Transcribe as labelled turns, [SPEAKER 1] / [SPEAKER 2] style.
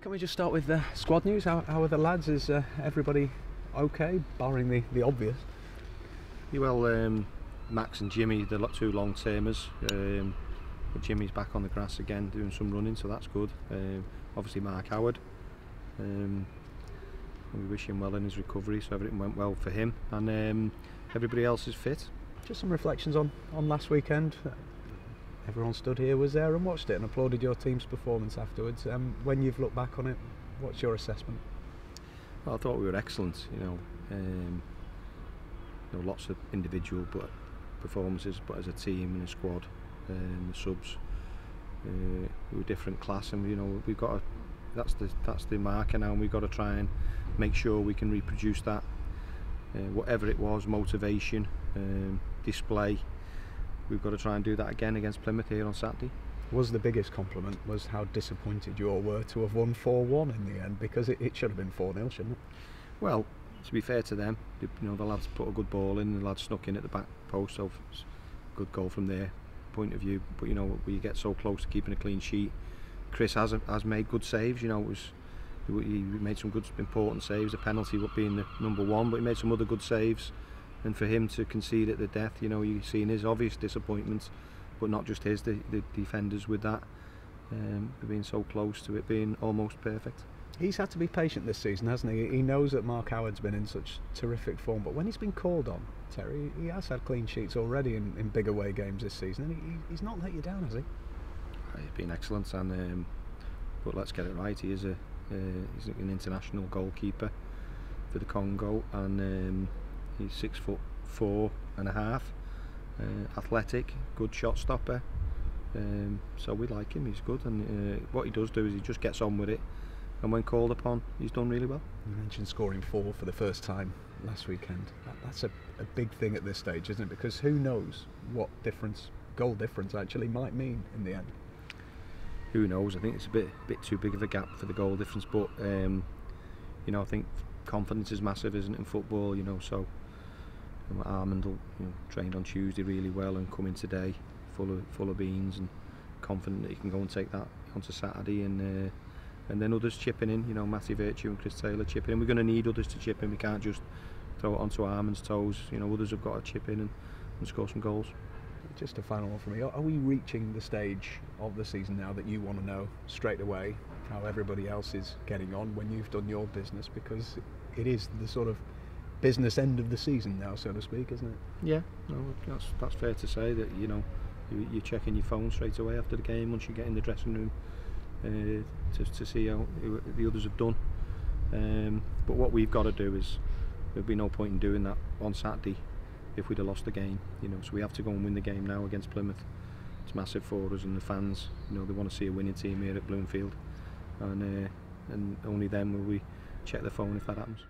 [SPEAKER 1] Can we just start with the squad news? How are the lads? Is everybody okay, barring the obvious?
[SPEAKER 2] Yeah, well, Max and Jimmy, they're two long-termers. But Jimmy's back on the grass again, doing some running, so that's good. Obviously Mark Howard. We wish him well in his recovery, so everything went well for him. And everybody else is fit.
[SPEAKER 1] Just some reflections on last weekend. Everyone stood here, was there and watched it and applauded your team's performance afterwards. When you've looked back on it, what's your assessment?
[SPEAKER 2] Well, I thought we were excellent. Lots of individual performances, but as a team and a squad, the subs, we were different class, and we've got that's the marker now, and we've got to try and make sure we can reproduce that. Whatever it was, motivation, display. We've got to try and do that again against Plymouth here on Saturday.
[SPEAKER 1] Was the biggest compliment was how disappointed you all were to have won 4-1 in the end, because it should have been 4-0, shouldn't it?
[SPEAKER 2] Well, to be fair to them, the lads put a good ball in, the lads snuck in at the back post, so it's a good goal from their point of view. But we get so close to keeping a clean sheet. Chris has made good saves. He made some good important saves. The penalty being the number one, but he made some other good saves. And for him to concede at the death, you're seeing his obvious disappointment, but not just his, the defenders with that, being so close to it being almost perfect.
[SPEAKER 1] He's had to be patient this season, hasn't he? He knows that Mark Howard's been in such terrific form, but when he's been called on, Terry, he has had clean sheets already in big away games this season, and he's not let you down, has he?
[SPEAKER 2] He's been excellent, and but let's get it right. He's an international goalkeeper for the Congo, and he's 6'4.5", athletic, good shot stopper. So we like him. He's good, and what he does do is he just gets on with it. And when called upon, he's done really well.
[SPEAKER 1] You mentioned scoring 4 for the first time last weekend. That's a big thing at this stage, isn't it? Because who knows what goal difference actually might mean in the end.
[SPEAKER 2] Who knows? I think it's a bit too big of a gap for the goal difference. But I think confidence is massive, isn't it, in football? So Armand trained on Tuesday really well and come in today full of beans and confident that he can go and take that onto Saturday, and then others chipping in, Matthew Virtue and Chris Taylor chipping in. We're going to need others to chip in. We can't just throw it onto Armand's toes. Others have got to chip in and score some goals.
[SPEAKER 1] Just a final one for me. Are we reaching the stage of the season now that you want to know straight away how everybody else is getting on when you've done your business? Because it is the sort of business end of the season now, so to speak, isn't it?
[SPEAKER 2] Yeah, no, that's fair to say that you're checking your phone straight away after the game once you get in the dressing room. To see how the others have done, but what we've got to do is there'd be no point in doing that on Saturday if we'd have lost the game, so we have to go and win the game now against Plymouth. It's massive for us, and the fans, they want to see a winning team here at Bloomfield, and only then will we check the phone if that happens.